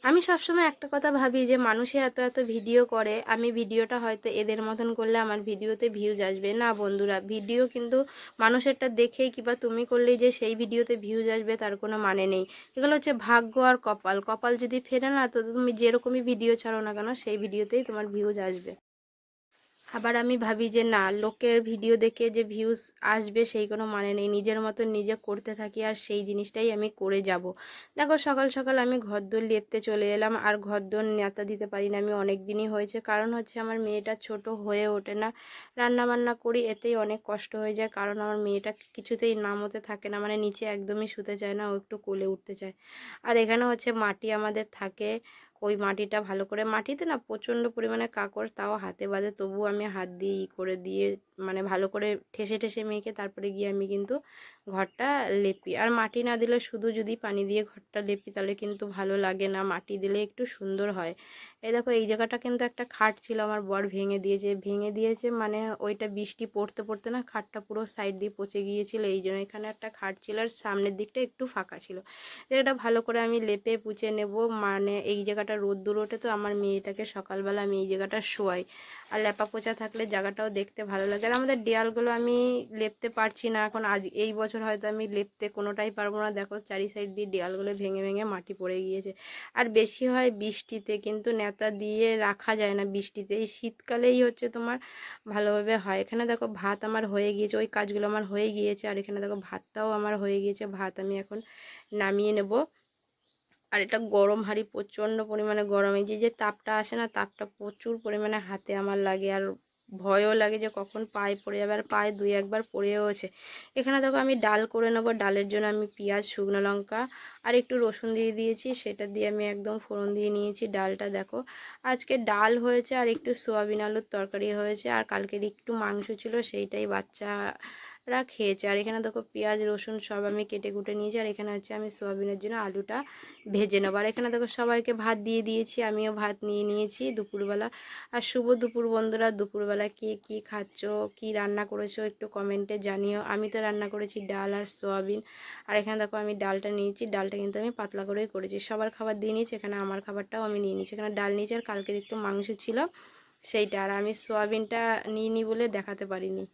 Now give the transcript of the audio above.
আমি সবসময় একটা কথা ভাবি যে মানুষে এত এত ভিডিও করে, আমি ভিডিওটা হয়তো এদের মতন করলে আমার ভিডিওতে ভিউজ আসবে না। বন্ধুরা, ভিডিও কিন্তু মানুষেরটা দেখেই কিংবা তুমি করলেই যে সেই ভিডিওতে ভিউজ আসবে তার কোনো মানে নেই। এগুলো হচ্ছে ভাগ্য আর কপাল। কপাল যদি ফেরে না, তো তুমি যেরকমই ভিডিও ছাড়ো না কেন সেই ভিডিওতেই তোমার ভিউজ আসবে। আবার আমি ভাবি যে না, লোকের ভিডিও দেখে যে ভিউজ আসবে সেই কোনো মানে নেই। নিজের মতো নিজে করতে থাকি আর সেই জিনিসটাই আমি করে যাব। দেখো, সকাল সকাল আমি ঘরদোর লেপতে চলে এলাম, আর ঘরদোর ন্যাতা দিতে পারি না আমি অনেক দিনই হয়েছে। কারণ হচ্ছে আমার মেয়েটা ছোট হয়ে ওঠে না, রান্না বান্না করি এতেই অনেক কষ্ট হয়ে যায়। কারণ আমার মেয়েটা কিছুতেই নামতে থাকে না, মানে নিচে একদমই শুতে চায় না, ও একটু কোলে উঠতে চায়। আর এখানে হচ্ছে মাটি আমাদের থাকে, ওই মাটিটা ভালো করে, মাটিতে না প্রচণ্ড পরিমাণে কাঁকড়, তাও হাতে বাঁধে, তবুও আমি হাত দিয়ে করে দিয়ে মানে ভালো করে ঠেসে ঠেসে মেখে তারপরে গিয়ে আমি কিন্তু ঘরটা লেপি। আর মাটি না দিলে শুধু যদি পানি দিয়ে ঘরটা লেপি তাহলে কিন্তু ভালো লাগে না, মাটি দিলে একটু সুন্দর হয়। এই দেখো, এই জায়গাটা কিন্তু একটা খাট ছিল, আমার বর ভেঙে দিয়েছে মানে ওইটা বৃষ্টি পড়তে পড়তে না খাটটা পুরো সাইড দিয়ে পচে গিয়েছিল, এই জন্য এখানে একটা খাট ছিল আর সামনের দিকটা একটু ফাঁকা ছিল। এটা ভালো করে আমি লেপে পুছে নেব, মানে এই জায়গাটা রোদ্দুর ওঠে তো আমার মেয়েটাকে সকালবেলা আমি এই জায়গাটা শোয়াই। আর লেপা পোছা থাকলে জায়গাটাও দেখতে ভালো লাগে। আর আমাদের দেয়ালগুলো আমি লেপতে পারছি না এখন, আজ এই বছর হয়তো আমি লেপতে কোনোটাই পারবো না। দেখো, চারি সাইড দিয়ে দেয়ালগুলো ভেঙে ভেঙে মাটি পড়ে গিয়েছে। আর বেশি হয় বৃষ্টিতে, কিন্তু নেতা দিয়ে রাখা যায় না বৃষ্টিতে, এই শীতকালেই হচ্ছে তোমার ভালোভাবে হয়। এখানে দেখো ভাত আমার হয়ে গিয়েছে, ওই কাজগুলো আমার হয়ে গিয়েছে, আর এখানে দেখো ভাতটাও আমার হয়ে গিয়েছে। ভাত আমি এখন নামিয়ে নেব। আর এটা গরম হাঁড়ি, প্রচণ্ড পরিমাণে গরম, এই যে যে তাপটা আসে না, তাপটা প্রচুর পরিমাণে হাতে আমার লাগে। আর ভয়ও লাগে যে কখন পায়ে পড়ে যাবে, আর পায়ে দুই একবার পড়েওছে। এখানে দেখো আমি ডাল করে নেবো, ডালের জন্য আমি পেঁয়াজ, শুকনো লঙ্কা আর একটু রসুন দিয়ে দিয়েছি, সেটা দিয়ে আমি একদম ফোড়ন দিয়ে নিয়েছি। ডালটা দেখো, আজকে ডাল হয়েছে আর একটু সোয়াবিন আলুর তরকারি হয়েছে, আর কালকের একটু মাংস ছিল সেইটাই বাচ্চারা খেয়েছে। আর এখানে দেখো পেঁয়াজ রসুন সব আমি কেটে কুটে নিয়েছি, আর এখানে হচ্ছে আমি সোয়াবিনের জন্য আলুটা ভেজে নেবো। আর এখানে দেখো সবাইকে ভাত দিয়ে দিয়েছি, আমিও ভাত নিয়ে নিয়েছি দুপুরবেলা। আর শুভ দুপুর বন্ধুরা, দুপুরবেলা কে কী খাচ্ছ, কি রান্না করেছো একটু কমেন্টে জানিও। আমি তো রান্না করেছি ডাল আর সোয়াবিন। আর এখানে দেখো আমি ডালটা নিয়েছি, ডালটা কিন্তু আমি পাতলা করেই করেছি। সবার খাবার দিয়ে নিয়েছি, এখানে আমার খাবারটাও আমি নিয়ে নিয়েছি। এখানে ডাল নিয়েছি আর কালকের একটু মাংস ছিল সেইটা, আর আমি সোয়াবিনটা নিয়ে বলে দেখাতে পারিনি।